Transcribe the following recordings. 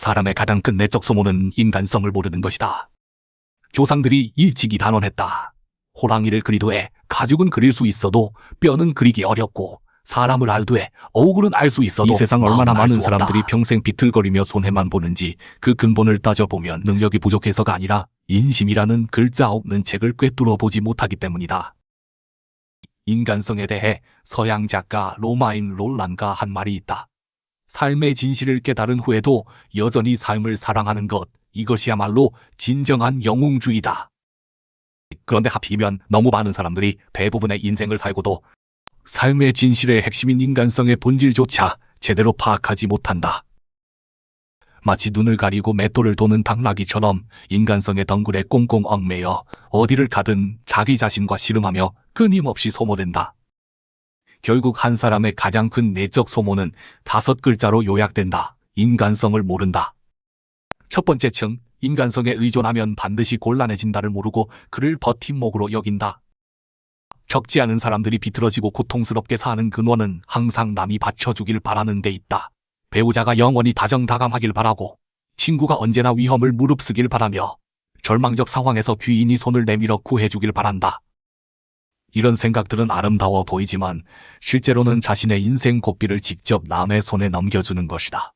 사람의 가장 큰 내적 소모는 인간성을 모르는 것이다. 조상들이 일찍이 단언했다. 호랑이를 그리도에 가죽은 그릴 수 있어도 뼈는 그리기 어렵고 사람을 알도에 얼굴은 알 수 있어도 이 세상 얼마나 마음은 알 많은 수 없다. 사람들이 평생 비틀거리며 손해만 보는지 그 근본을 따져보면 능력이 부족해서가 아니라 인심이라는 글자 없는 책을 꿰뚫어 보지 못하기 때문이다. 인간성에 대해 서양 작가 로마인 롤란가 한 말이 있다. 삶의 진실을 깨달은 후에도 여전히 삶을 사랑하는 것, 이것이야말로 진정한 영웅주의다. 그런데 하필이면 너무 많은 사람들이 대부분의 인생을 살고도 삶의 진실의 핵심인 인간성의 본질조차 제대로 파악하지 못한다. 마치 눈을 가리고 맷돌을 도는 당나귀처럼 인간성의 덩굴에 꽁꽁 얽매여 어디를 가든 자기 자신과 씨름하며 끊임없이 소모된다. 결국 한 사람의 가장 큰 내적 소모는 5글자로 요약된다. 인간성을 모른다. 첫 번째 층, 인간성에 의존하면 반드시 곤란해진다를 모르고 그를 버팀목으로 여긴다. 적지 않은 사람들이 비틀어지고 고통스럽게 사는 근원은 항상 남이 받쳐주길 바라는 데 있다. 배우자가 영원히 다정다감하길 바라고, 친구가 언제나 위험을 무릅쓰길 바라며, 절망적 상황에서 귀인이 손을 내밀어 구해주길 바란다. 이런 생각들은 아름다워 보이지만 실제로는 자신의 인생 고삐를 직접 남의 손에 넘겨주는 것이다.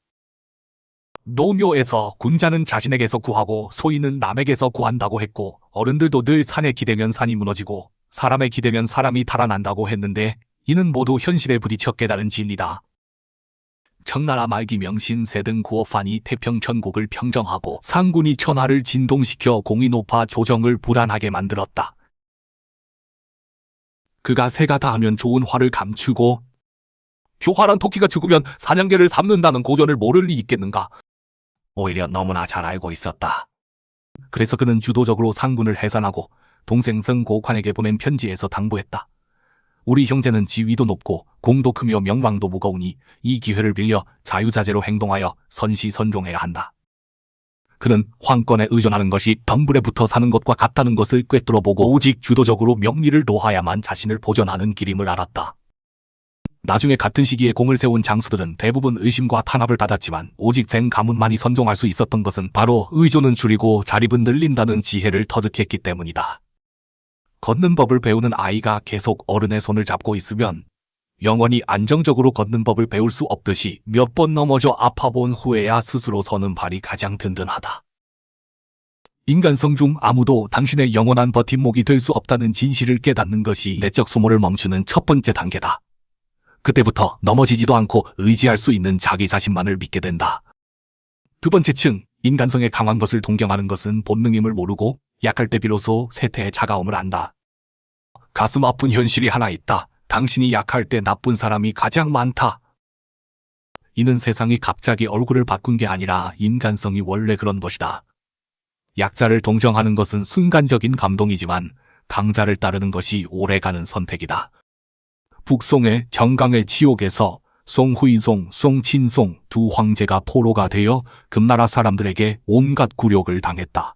노묘에서 군자는 자신에게서 구하고 소인은 남에게서 구한다고 했고, 어른들도 늘 산에 기대면 산이 무너지고 사람에 기대면 사람이 달아난다고 했는데 이는 모두 현실에 부딪혀 깨달은 진리다. 청나라 말기 명신 세등 구어판이 태평천국을 평정하고 상군이 천하를 진동시켜 공이 높아 조정을 불안하게 만들었다. 그가 새가 닿으면 좋은 화를 감추고 교활한 토끼가 죽으면 사냥개를 삼는다는 고전을 모를 리 있겠는가. 오히려 너무나 잘 알고 있었다. 그래서 그는 주도적으로 상군을 해산하고 동생 성고관에게 보낸 편지에서 당부했다. 우리 형제는 지위도 높고 공도 크며 명망도 무거우니 이 기회를 빌려 자유자재로 행동하여 선시선종해야 한다. 그는 황권에 의존하는 것이 덤불에 붙어 사는 것과 같다는 것을 꿰뚫어보고 오직 주도적으로 명리를 놓아야만 자신을 보존하는 길임을 알았다. 나중에 같은 시기에 공을 세운 장수들은 대부분 의심과 탄압을 받았지만 오직 쟁 가문만이 선종할 수 있었던 것은 바로 의존은 줄이고 자립은 늘린다는 지혜를 터득했기 때문이다. 걷는 법을 배우는 아이가 계속 어른의 손을 잡고 있으면 영원히 안정적으로 걷는 법을 배울 수 없듯이 몇 번 넘어져 아파본 후에야 스스로 서는 발이 가장 든든하다. 인간성 중 아무도 당신의 영원한 버팀목이 될 수 없다는 진실을 깨닫는 것이 내적 소모를 멈추는 첫 번째 단계다. 그때부터 넘어지지도 않고 의지할 수 있는 자기 자신만을 믿게 된다. 두 번째 층, 인간성에 강한 것을 동경하는 것은 본능임을 모르고 약할 때 비로소 세태의 차가움을 안다. 가슴 아픈 현실이 하나 있다. 당신이 약할 때 나쁜 사람이 가장 많다. 이는 세상이 갑자기 얼굴을 바꾼 게 아니라 인간성이 원래 그런 것이다. 약자를 동정하는 것은 순간적인 감동이지만 강자를 따르는 것이 오래가는 선택이다. 북송의 정강의 치옥에서 송후이송, 송친송 두 황제가 포로가 되어 금나라 사람들에게 온갖 굴욕을 당했다.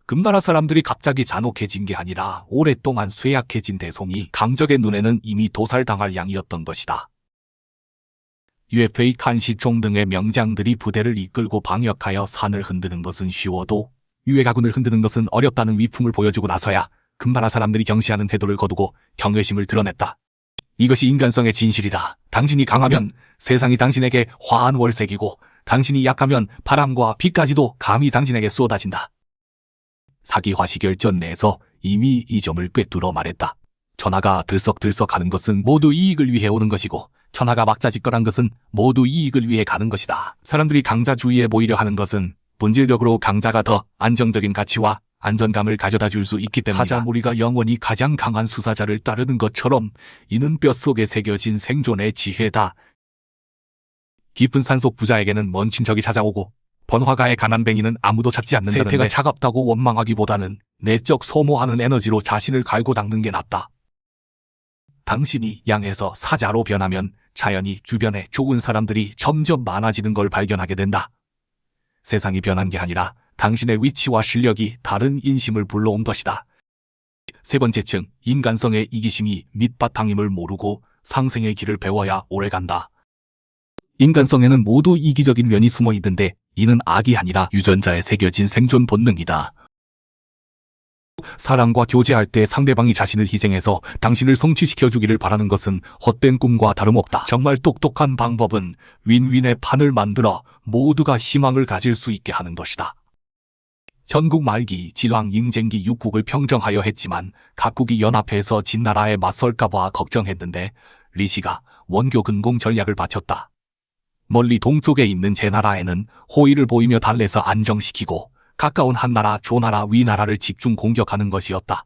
금나라 사람들이 갑자기 잔혹해진 게 아니라 오랫동안 쇠약해진 대송이 강적의 눈에는 이미 도살당할 양이었던 것이다. 유에페이 칸시총 등의 명장들이 부대를 이끌고 방역하여 산을 흔드는 것은 쉬워도 유해가군을 흔드는 것은 어렵다는 위풍을 보여주고 나서야 금나라 사람들이 경시하는 태도를 거두고 경외심을 드러냈다. 이것이 인간성의 진실이다. 당신이 강하면 세상이 당신에게 화한 월색이고 당신이 약하면 바람과 비까지도 감히 당신에게 쏟아진다. 사기화시결전 내에서 이미 이 점을 꿰뚫어 말했다. 천하가 들썩들썩하는 것은 모두 이익을 위해 오는 것이고 천하가 막자지껄한 것은 모두 이익을 위해 가는 것이다. 사람들이 강자주의에 모이려 하는 것은 본질적으로 강자가 더 안정적인 가치와 안전감을 가져다 줄 수 있기 때문이다. 사자무리가 영원히 가장 강한 수사자를 따르는 것처럼 이는 뼛속에 새겨진 생존의 지혜다. 깊은 산속 부자에게는 먼 친척이 찾아오고 번화가의 가난뱅이는 아무도 찾지 않는다는데 세태가 차갑다고 원망하기보다는 내적 소모하는 에너지로 자신을 갈고 닦는 게 낫다. 당신이 양에서 사자로 변하면 자연히 주변에 좋은 사람들이 점점 많아지는 걸 발견하게 된다. 세상이 변한 게 아니라 당신의 위치와 실력이 다른 인심을 불러온 것이다. 세 번째 층, 인간성의 이기심이 밑바탕임을 모르고 상생의 길을 배워야 오래간다. 인간성에는 모두 이기적인 면이 숨어 있는데 이는 악이 아니라 유전자에 새겨진 생존 본능이다. 사람과 교제할 때 상대방이 자신을 희생해서 당신을 성취시켜주기를 바라는 것은 헛된 꿈과 다름없다. 정말 똑똑한 방법은 윈윈의 판을 만들어 모두가 희망을 가질 수 있게 하는 것이다. 전국 말기 진왕 잉쟁기 6국을 평정하여 했지만 각국이 연합해서 진나라에 맞설까봐 걱정했는데 리시가 원교 근공 전략을 바쳤다. 멀리 동쪽에 있는 제나라에는 호의를 보이며 달래서 안정시키고 가까운 한나라, 조나라, 위나라를 집중 공격하는 것이었다.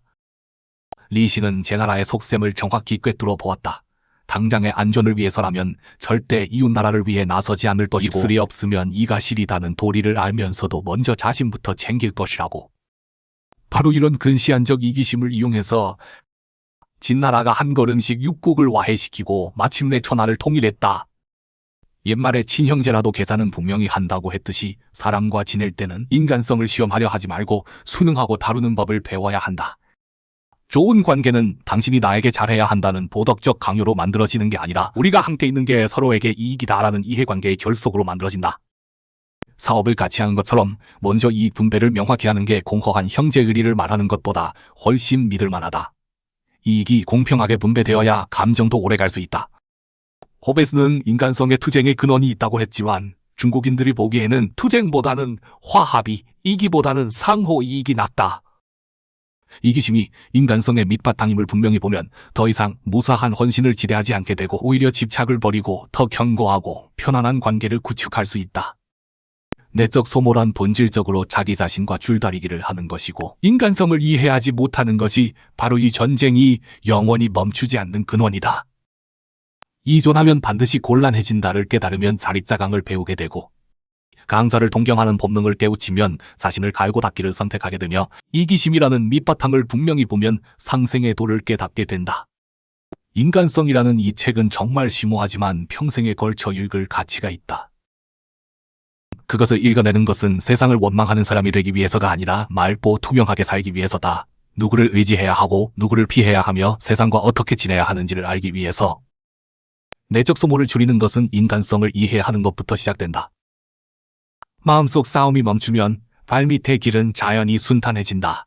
리시는 제나라의 속셈을 정확히 꿰뚫어 보았다. 당장의 안전을 위해서라면 절대 이웃나라를 위해 나서지 않을 것이고 입술이 없으면 이가 시리다는 도리를 알면서도 먼저 자신부터 챙길 것이라고. 바로 이런 근시안적 이기심을 이용해서 진나라가 한 걸음씩 육국을 와해시키고 마침내 천하를 통일했다. 옛말에 친형제라도 계산은 분명히 한다고 했듯이 사람과 지낼 때는 인간성을 시험하려 하지 말고 순응하고 다루는 법을 배워야 한다. 좋은 관계는 당신이 나에게 잘해야 한다는 도덕적 강요로 만들어지는 게 아니라 우리가 함께 있는 게 서로에게 이익이다라는 이해관계의 결속으로 만들어진다. 사업을 같이 하는 것처럼 먼저 이익 분배를 명확히 하는 게 공허한 형제 의리를 말하는 것보다 훨씬 믿을 만하다. 이익이 공평하게 분배되어야 감정도 오래 갈 수 있다. 호베스는 인간성의 투쟁의 근원이 있다고 했지만 중국인들이 보기에는 투쟁보다는 화합이, 이기보다는 상호 이익이 낫다. 이기심이 인간성의 밑바탕임을 분명히 보면 더 이상 무사한 헌신을 기대하지 않게 되고 오히려 집착을 버리고 더 견고하고 편안한 관계를 구축할 수 있다. 내적 소모란 본질적으로 자기 자신과 줄다리기를 하는 것이고 인간성을 이해하지 못하는 것이 바로 이 전쟁이 영원히 멈추지 않는 근원이다. 이존하면 반드시 곤란해진다를 깨달으면 자립자강을 배우게 되고 강자를 동경하는 본능을 깨우치면 자신을 갈고 닦기를 선택하게 되며 이기심이라는 밑바탕을 분명히 보면 상생의 도를 깨닫게 된다. 인간성이라는 이 책은 정말 심오하지만 평생에 걸쳐 읽을 가치가 있다. 그것을 읽어내는 것은 세상을 원망하는 사람이 되기 위해서가 아니라 맑고 투명하게 살기 위해서다. 누구를 의지해야 하고 누구를 피해야 하며 세상과 어떻게 지내야 하는지를 알기 위해서. 내적 소모를 줄이는 것은 인간성을 이해하는 것부터 시작된다. 마음속 싸움이 멈추면 발밑의 길은 자연히 순탄해진다.